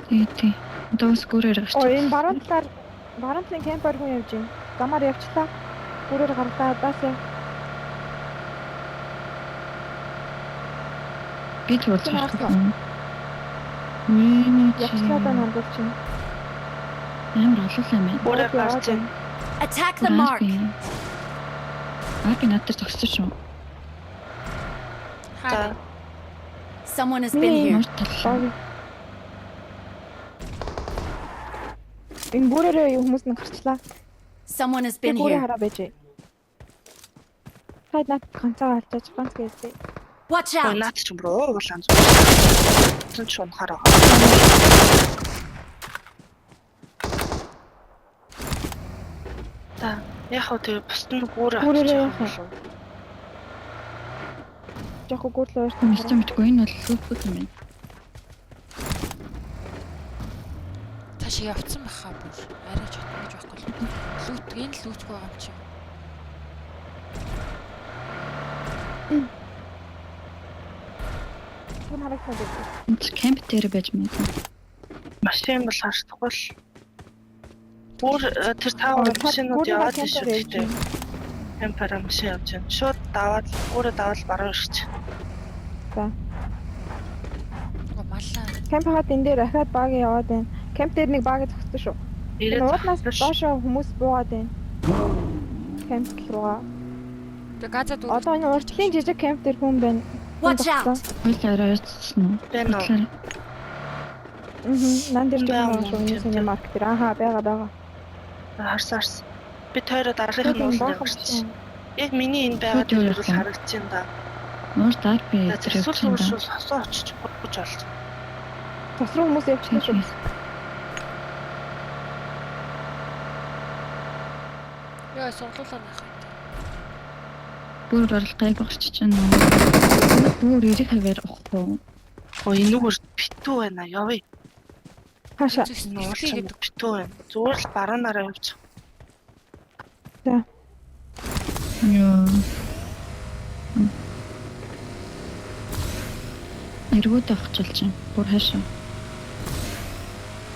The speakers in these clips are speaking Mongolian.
Тий. Одоо бас гүрээр гарч. Энэ баруун талын кемпер хүн явж байна. Замаар явчлаа. Гүрээр гарлаа даасаа. Би ч болж Яагаад? байна. Явчлаа да нандуур чинь. Ямар олоолаа юм бэ? Гүрээр гарч байна. Attack the mark. Би надад зогссон шүү. За. Someone has been here. Энэ гүрээр хүмүүс нь гарчлаа. Someone has been Гүрээ here. хараа байж. Хайд над ганцаа алчаач ганц гээдээ. Watch Ой out. наад ч юм руу уулаан зүн ч унахаар байгаа. Та яг хөө тэгээ бусд нь гүүрээ авчих юм. Жохо гүрлээ өөртөө Мэдсэн мэдгүй энэ бол лүпүүд юм байна. Тааш явцсан баха бүр. Арай ч хатгаж байхгүй л. Лүүтгийн лүүтгүй байгаа юм чи. хүн харагдаад байна. Энд кемп дээр байж мэдээ. Машин бол харагдахгүй л. Бүр тэр тав машинууд яваад шүү дээ. Кемпер машин явж байна. Шууд даваад гүүрээ даваад баруун ирч. За. Маллаа. Кемп хаад энэ дээр ахаад баг яваад байна. Кемп дээр нэг баг зогссон шүү. Нууднаас доошоо хүмүүс буугаад байна. Кемп руугаа. Тэг газад үр. Одоо энэ уртлын жижиг кемп дээр хүн байна. Watch out. Хойлоо яцсан уу? Байна уу? Нан дээр жоо энэ марк дээр байгаа. Харсаарс. Би тойроо дараагын уулын гарч. Яг миний энэ байгаа дээр бол харагдаж байна да. Нуур даар би зөвсөл хосоо очиж бодож олж. Тосроо хүмүүс явчихсан шүү. Яа сонголоо нах. Бүр бол гайг гарчиж байна. Бүр ирэх хэвээр ахгүй. Ой энэгээр битүү байна явъя. Хаашаа. Нуулсан битүү байна. Зүгээр л баруунаараа явчих. За. Яа. Эргүүд авчилж байна. Бүр хаашаа.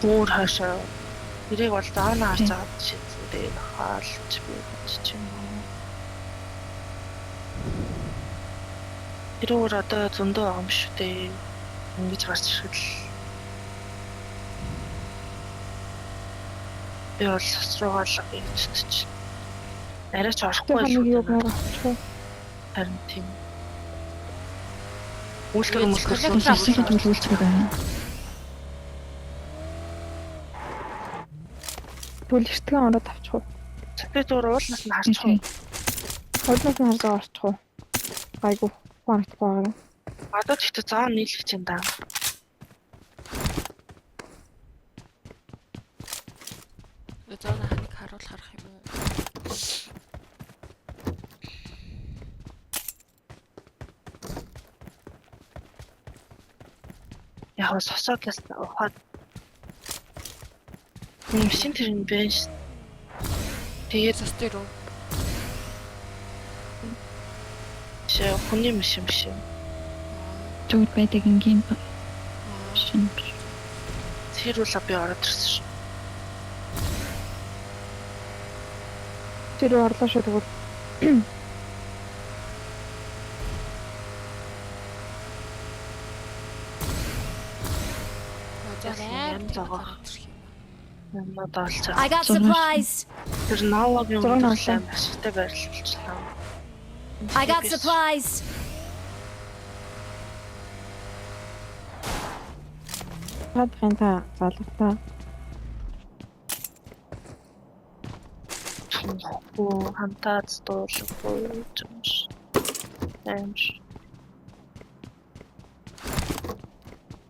Бүр хаашаа. Ирийг бол даана харж аваад шийдээ хаалж би ч юм уу. Ирүүр одоо зөндөө байгаа юм шүү дээ. Ингэж гарч ирэхэд л би бол сосруугаа л ичдэж. Арай ч орохгүй л үү. Харин тийм. Үйлдвэр засахад үлүүлчих байгаа. Төлөвчтгэн ороод авчих уу? Би зур уулнаас нь харчих уу? Уулнаас нь харж орчих уу? Гайгүй. Хоногдохгүй байгаа. Одоо ч ихтэй заа нийлгэж юм даа. Зоона ханыг харуул харах юм уу? Яг сосоогоос ухаад машин тэр юм байна ш. Тэгээд Цас дээр үү? хүний машин биш юм. Зүгт байдаг ингийн шин. Тэрүүлээ би ороод ирсэн ш. Тэр орлоо шүү тэгвэл. I got supplies. Тэр ноологийн үнэлээ ашигтай байрлуулчихлаа. I got supplies. Хадхан та залгатаа. Оо хантаац дуулахгүй юм ш. Эмш.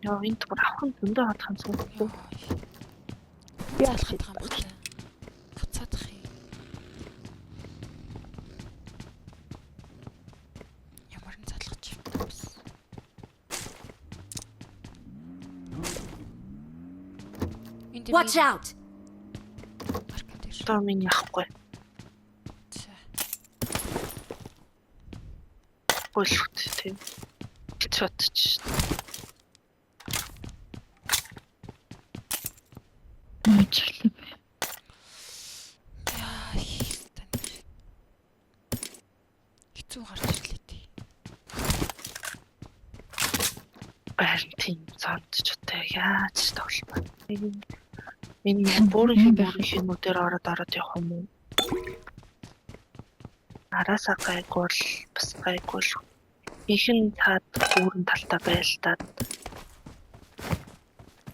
Яа энэ бүр авах зөндөө хатхан суухгүй. Яа Хатах юм байна. Хацаадах юм. Ямар нэг залгаж байна. Watch out. Одоо минь яахгүй. Гөлхт тийм. Чотч. Харин тийм цаадчтай яаж тоглох вэ? Энэ бүрийн ороод явах юм уу? Араасаа гайгуул бас гайгуул. Ихэн таад бүрэн талтаа байлтаад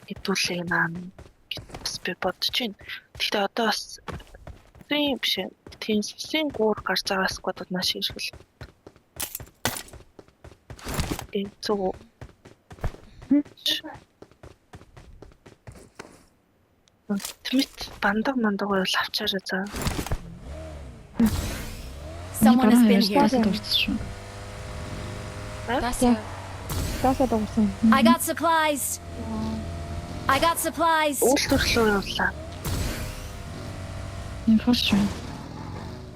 хэдүүлээ наа бас би бодож байна. Гэхдээ одоо бас тийм биш. Тийм сүсийн гуур гарч байгаа сквадд маш иргэл. Зөв. Тэмит бандаг бол авчаарай заа. Someone has been here. Таасаа дууссан. I got supplies. I got supplies. Өөрчлөлтөө явуулаа. Инфошн.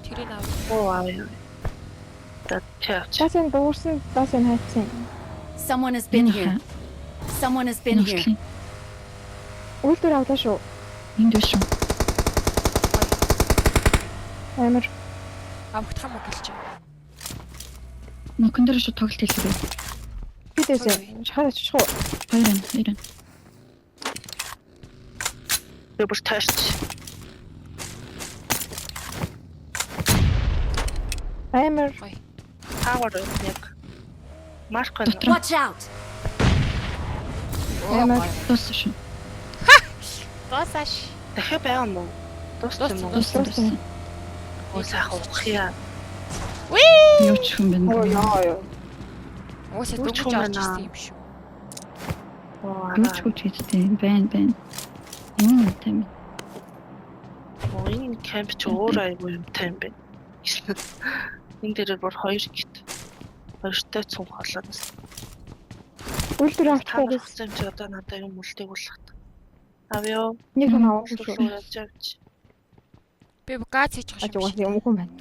тэрийг авах. Оо аа. Тэвч. Таасаа дууссан. Таасаа хайцсан. Someone has been here. Someone has been here. Үлдэр авлаа шүү. Энд биш үү? Амар. Авах юм уу гэлж. Нөхөн дээр шүү тоглолт хийлээ. Бидээсээ шахаад очихгүй. Баярын. Бүр тест. Амар. Хавар нэг. Марк байна. Watch out. Амар. Тус шүү. Тосаш. Дахиад байгаа юм уу? Дууссан юм уу? Тус. Оо сайхан ухъя. Юу ч юм бэ? Оо яа. Уусаа Юу ч дөнгөж юм авч байна. ирсэн юм шүү. Оо Юу ч хийдтэй. Байн. Тийм. энэ кемп ч өөр айгүй юмтай юм байна. Энэ дээр бүр 2 гит. 2-той цунх болоод бас. Үлдэр авчихгүй. Тавцсан ч одоо надад юм үлдээг болох. Авё. Нэг нь авахгүй Шүү шүү. явж. Би газ хийж байгаа Ажигаас шүү. юм хүн байна.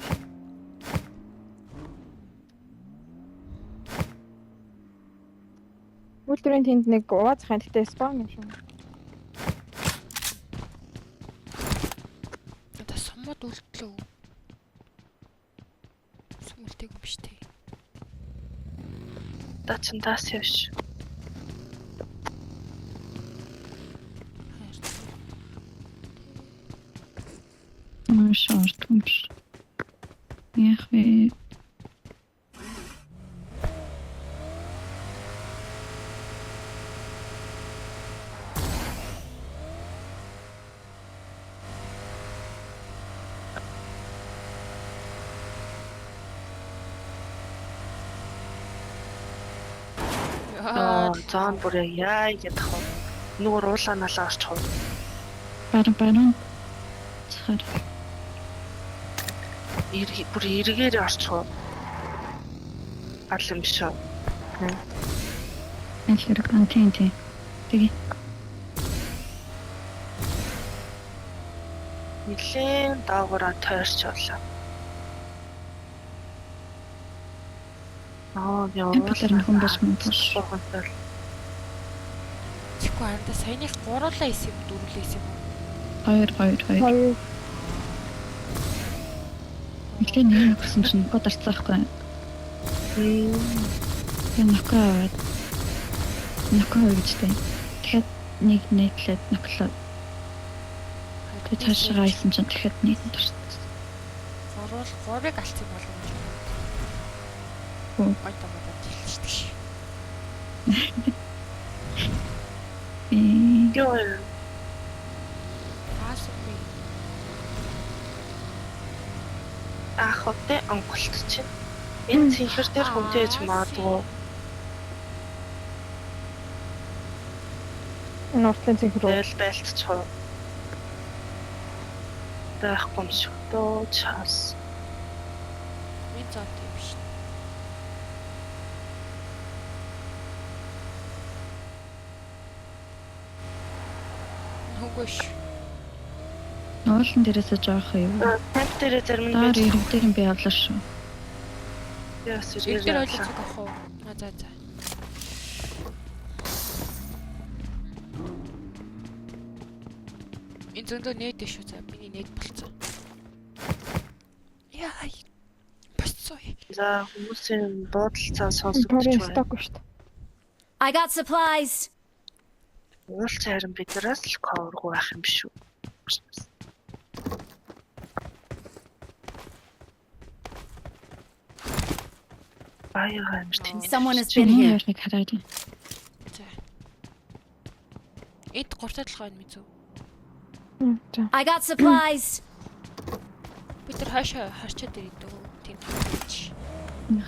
Үлдэрийн тэнд нэг ууцхан гэхдээ спаун юм шүү. Одоо сумууд үлдлээ. Сум үлдээг юм биш үү? Дачин тас явш. Шорт юм биш. Яхи. Зон бүр яа гэдэг хөө. Нүгөр уулаанаалаа орчих уу. Баран. Цахаар. Бүр эргээр орчих уу. Аль юм биш үү? Энэ хэрэг антин. Тэгээ. Нилээн даагаараа тойрч олоо. Яа. Темплэр нь хүн биш мөн туш. Тэгэхгүй анда саяных гуруулаа исэн юм дөрвөлээ исэн юм. Хоёр. Хоёр. Ихдээ нэг гэсэн чинь код арцаахгүй. Энэ нөхөө гэжтэй. Тэгэхээр нэг нийтлээд нөхлөө. Тэгээд цаашаа исэн чинь тэгэхэд нэг турш. Гурыг алт юм болов уу? Гой тамадад хэлчихсэн шүү. Ёо. Аасгүй. Ахотэ онголт чинь. Энэ цэнхэр дээр хүмтэж маадгүй. Энэ уртлын цэнхэр. Байлтчихоо. Даахгүй юм шиг дөө чаас. Энэ зот юм биш. Хогош. Уулын дээрээс жоох юу. Танк дээр зарим нь Даар ирэг дээр би авлаа шүү. яас Ирдэр ирээ. ойлгож байгаа хөө. За. Энэ зөндөө нээд шүү за. Миний нээд болцсон. Яа. Босцоо. За хүмүүсийн буудалцаа сонсож Парийн байна. сток шүү дээ. I got supplies. Уулч харин биднээс л coverгүй байх юм шүү. Баяа амир тийм. Someone has been here. Яарыг хараад. За. Эд 3 талхай байна мэт үү? За. I got supplies. Бид тэр хаашаа харчаад ирээд үү? Тийм тийч.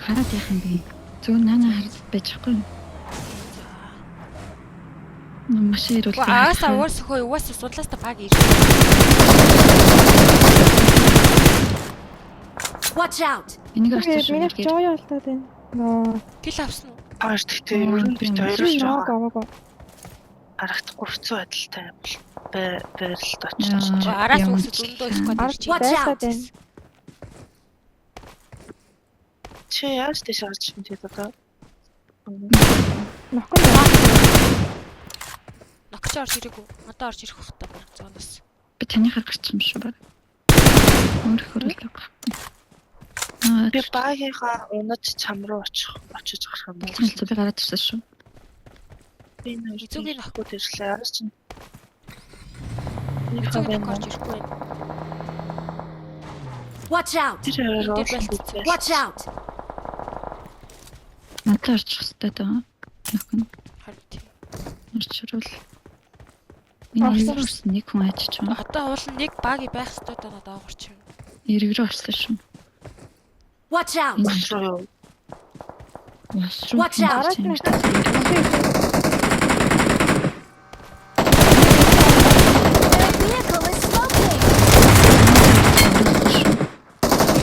Хараад яах юм бэ? Зөв наана хараад байж байхгүй юу? Машин ирүүл. Ааса уус хөө уус судлаас та баг ир. Watch out. Энийг авчих шүү. Миний жоо ялтаад байна. Ноо. Кил авсан уу? Хоёр гэхдээ ер нь бид хоёроос Ноо жоо аваагүй. харагдахгүй хэцүү байдалтай юм бол байралд очиж. Араас үсэд өндөө сквад ирж Watch байна. out. байна. Чи яаж тийш орж ин тэгээд одоо Ноххон. Ногч орж ирээгүй. Одоо орж ирэх бах та баг зоноос. Би таныхаар гарчих юм шүү баг. Өөрөөр хэлбэл. би багийнхаа унаж чам руу очиж гарах юм бол Болцсон би гараад ирсэн шүү. би нэг Эцүүгийн ахгүй тэрлээ араас чинь. Нэг Эцэг цаг нэг орж байна. ирэхгүй байна. Watch out. Тэр өөрөө Энд Watch out. Надад орчих хэвээр даа. Нөхөн Харин тийм. орчрол. Энэ юус нэг хүн ажиж байгаа. Одоо уул нэг баги байх хэрэгтэй даа надад орч юм. Эргэрөө орсон шүү. Watch out. Босроо юу? Watch out. Their vehicle is smoking.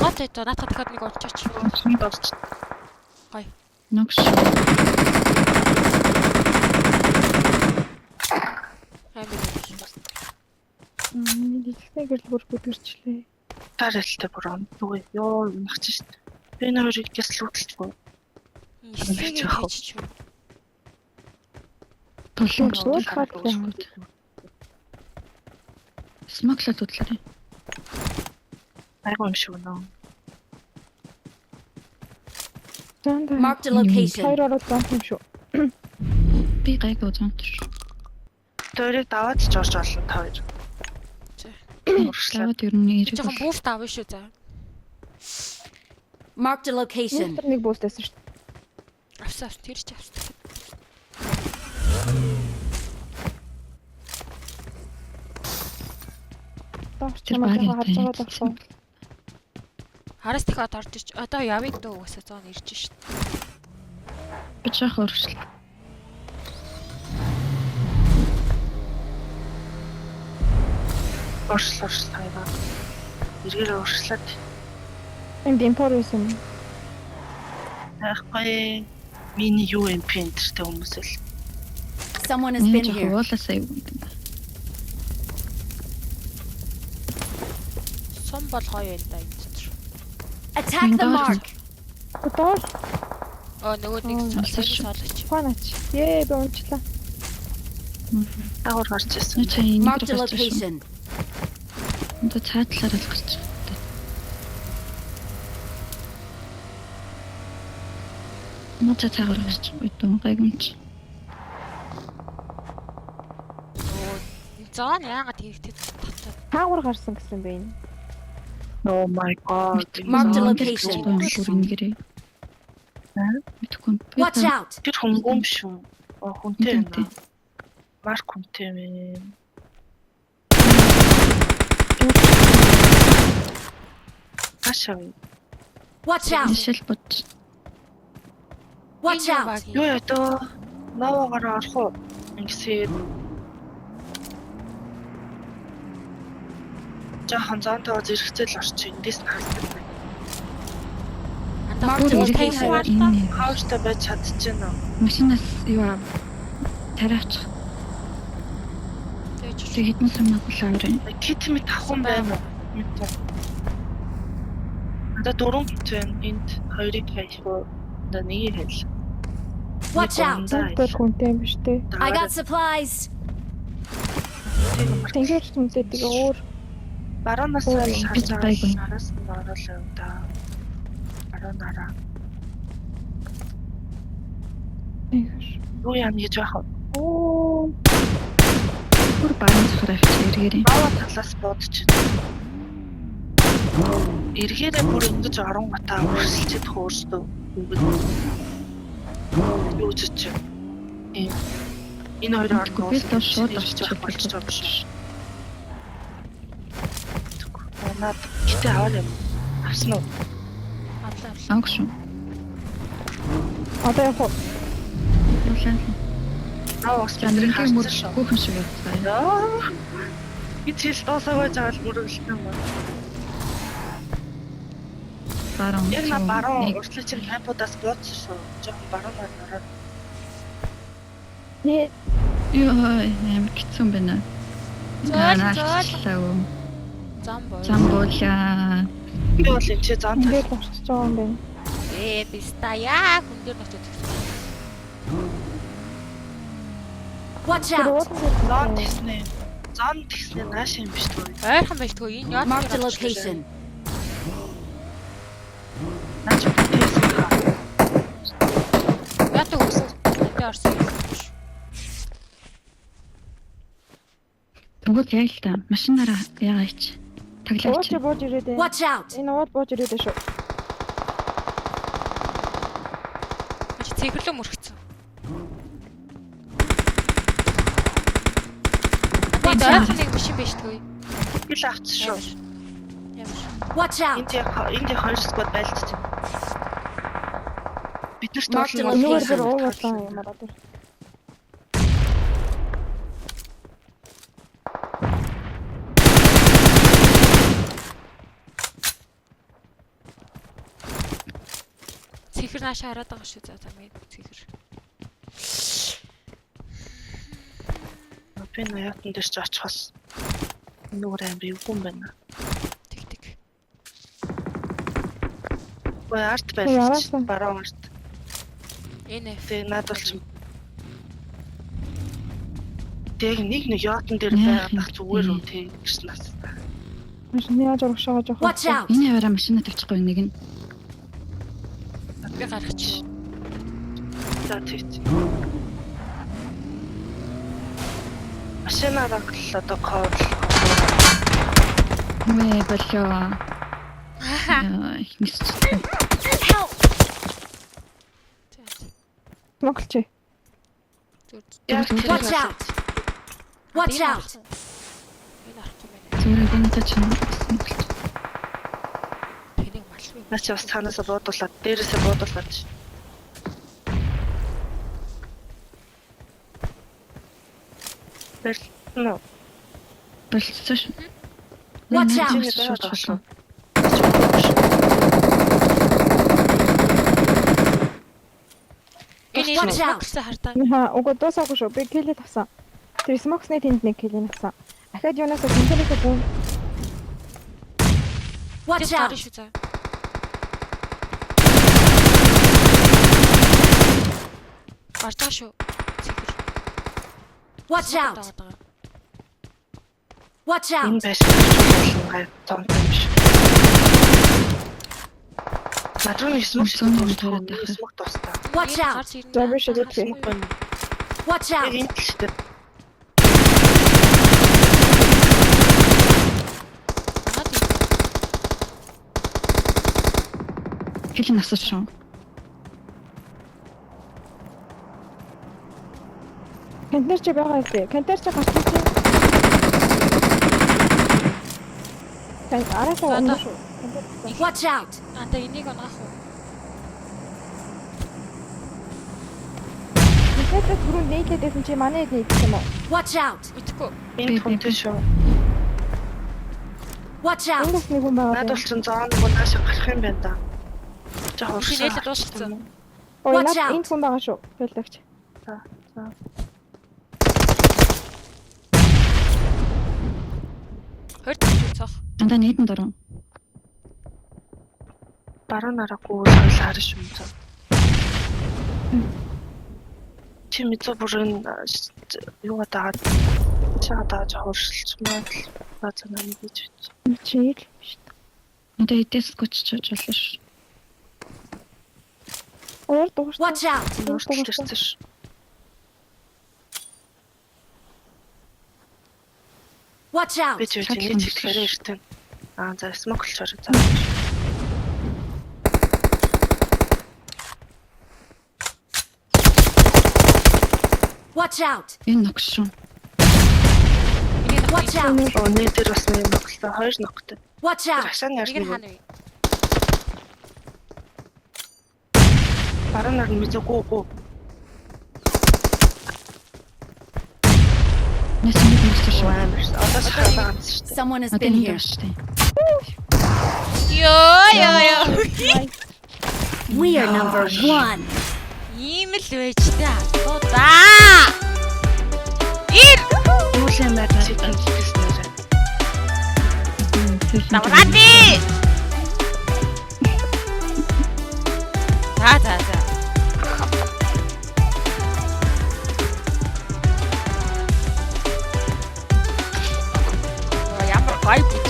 Гот это надад дахиад нэг орчооч. Ногш. Нийлхнэг л бүр бүдэрчлээ. Тарэлтэй бүр онцгүй ёо нахчих шүү. Би энэ хоёрыг гэслүүдэлгүй. Эсэгийг хийж чив. Толон Суулгаад байна. Смоклад удлаа. Айгу юм шиг нөө. Marked a location. Хоёр ороод байна юм шүү. Би гайгүй зонтор. Тэрийг даваад ч орж олно та хоёр. Даваад ер нь ирэх. Жохон буфт авна шүү за. Marked a location. Тэр нэг бүүстэйсэн шүү. Авсан тэр ч авсан. Дооч Тэр чамаа багийн харж байгаа дахгүй. Хараас дахиад орж ич. Одоо явъя дөө угаасаа зоон ирж шít. Би жоох өршөл. Орслоо хайгаа. Эргээр орслоод Энд импор байсан. хайхгүй миний UMP энтертэй хүмүүс л. Someone has Энэ been жоох here. уулаасаа юу. Сум бол гоё юм да энэ дотор. Attack the mark. Доош Нөгөө нэг солоч. хаанач. Ээ би унчлаа. Агуур гарч ирсэн. Чи энэ Marked a location. Энд цаатлаар л гарч байгаа. Моцоо цаагаар гарч байгаа гайгүйч. Зоон яагаад хэрэгтэй татсан? Таагуур гарсан гэсэн бэ энэ. Oh my god. Marked a location. Бүрнгэрээ. Мэдгүй. Watch out. Тэр хөнгөн шүү. Хүнтэй Хүнтэй. юм. Марк хүнтэй юм. Ашаа. Watch out. Ишэл бод. Watch out. Юу ядаа? Наваагаар орох уу? Ингэсээр жаахан зонтоо зэрэгцэл орчих. Эндээс нь халдсан байна. Маркed a location. Энэ Хааштай байж чадчихна уу? машинаас юу аа тараач. Тэг хэдэн сумнаа гулаарай. Кит мэт авах юм байна уу? Мэдээ. Одоо дөрөв хүн энд хоёрыг хайх уу? Одоо нэгийг хайл. Watch out. Тэр хүнтэй юм биш үү? I got supplies. Тэнгэр хүнтэйг өөр Баруунаас Ой, харж бид байггүй. араас нь оруулаа юм да. Баруун араа. тэнгэр. Юу яа гэж байх вэ? Оо. Бүр баруун захаар авчих эргээрээ. Баава талаас бодчих. Эргээрээ бүр ингэж оронготаа өрсөлдөж хөөрсдөө. Юу ч чи. Энэ хоёрын орно. Би л шууд орчих болж байгаа биш. Наад гэтээ аваад юм. Авсан уу? Авлаа. Авах шүү. Одоо яг Улаан. Наа бас Жанрын харсан мөр шүү. хүүхэн шиг явцгаа. Ичил тоосоо жаал мөрөлдсөн юм. Баруун. Яг на баруун Нэг уртлын чинь кампудаас бууцсан шүү. Жохон баруунаар ороод. нэ Йоо, ямар хэцүү юм бэ нэ. Зөөл. Зам боо. Замбуулаа. Би бол энэ чи зам ингээд орчиж байгаа юм байна. Биста яа хүн дээр очиж тэгсэн. Watch Тэр out! зам тэгснэ. Зам тэгснэ нааш юм биш үү? Ойрхон байж тгөө энэ яа. Marked a location. Наач тэгсэн хаа. Ятаг үст. Би орсон юм биш. Тэгвэл яа л та. Машинаараа яагач. Таглаач. Ууч бууж ирээд байна. Watch out! Энэ ууд бууж ирээд шүү. Чи цэглөө мөрөгцөн. Watch Ойрхон out! нэг биш юм биш тгөө. Би л авчихсан шүү. Ямар. Watch out! Энд яг хоёр сквад байлдчих. Бид нарт Marked a бол Нөгөө location. бүр уулсан юм аа тэр. Цэхэр наашаа хараад байгаа шүү. За мэй цэхэр. би ноётон дээр ч очихоос нүгээр амир юу юм байна. Тэг. Ой арт Яагаад байлж вэ? баруун арт. Энэ Тэг надад ч Тэг нэг ноётон дээр Яах байгаад юм зүгээр бэ? үү тэг гэснээс. Машин яаж орохшоо жоох. Watch out! Энэ яваараа машинаа тавьчихгүй нэг нь. би гаргачих. За тэг. Машинаараа л одоо код Мэ болоо. Яа, ихнээс. Монголч. Watch out! Watch out! Энэ арахгүй мэн. Зүгээр гэнэтэй ч юм. Тэнийг малгүй. наач бас цаанаасаа буудуулаад дээрээсээ буудуулаад. Нөө Болцсон шүү. Watch out! чиний байгаад байгаа шүү. Энэ Watch out! гэсэн хартаа. Ха уг дуусаагүй шүү. Би килээ тавсан. Тэр смоксны тэнд нэг килээ авсан. Ахаад юунаас тэнцэнэхэ бүүн. Watch out! шүү за. Гарч байгаа шүү. Цэхэр. Watch out! Watch Энэ out! байсан чинь гай томтой биш. Надрын смок шиг дуусах. Смок дуусах. Watch out! За би шидэт хий. Смок байна. Watch Яг out! энэ л шүү дээ. Хэл насаж шүү. Кантер чи байгаа үү? Кантер чи гарч ирсэн. Тань арасаа өндөр шүү. Watch out! Анда энийг оноох уу? Кантер түрүү нээгээд байсан чи манай хэд нээсэн юм уу? Watch out! Мэдхгүй. Энэ хүнтэй шүү. Watch out! Эндээс нэг хүн байгаа. Надад бол ч зоон нэг наашаа гарах юм байна да. Жохоо Чи нээлээд дуусчихсан. Ой Watch наад out. энд хүн байгаа шүү. Хэлдэгч. За. Хоёр дахь цох. Дандаа нийтэн дөрөв. Баруунаараа гүйж харж юм зав. Чи мэдээ бүрэн юу гадаад чаадаа жооршилч маад бацана нэг гэж бич. Чи ил биш. Одоо эдээс гүчж болно шүү. Өөр дуусах. Watch out! Өөрчлөлтсөн ш. Watch out! Би ч үгүй Шатлан нэг чиглэлээр иртэн. За смок болчоор за. Watch out! Энэ ногш шүү. Watch out! Нэ дээр бас нэг ногтлоо 2 ногтой. Watch out! Ашааны Нэг нь ярь. хаана вэ? Баруун нар мэдээгүй гоо. Нэс нэг ногш шүү. Амарс. Одоо шахаад байгаа юм шүү дээ. Someone has Одоо been энэ here. шүү дээ. Ёо. We are number 1. Ийм л байж та. За. Ир. Юулын маяг чикен хийснээр. Давраади. За. Ямар гоё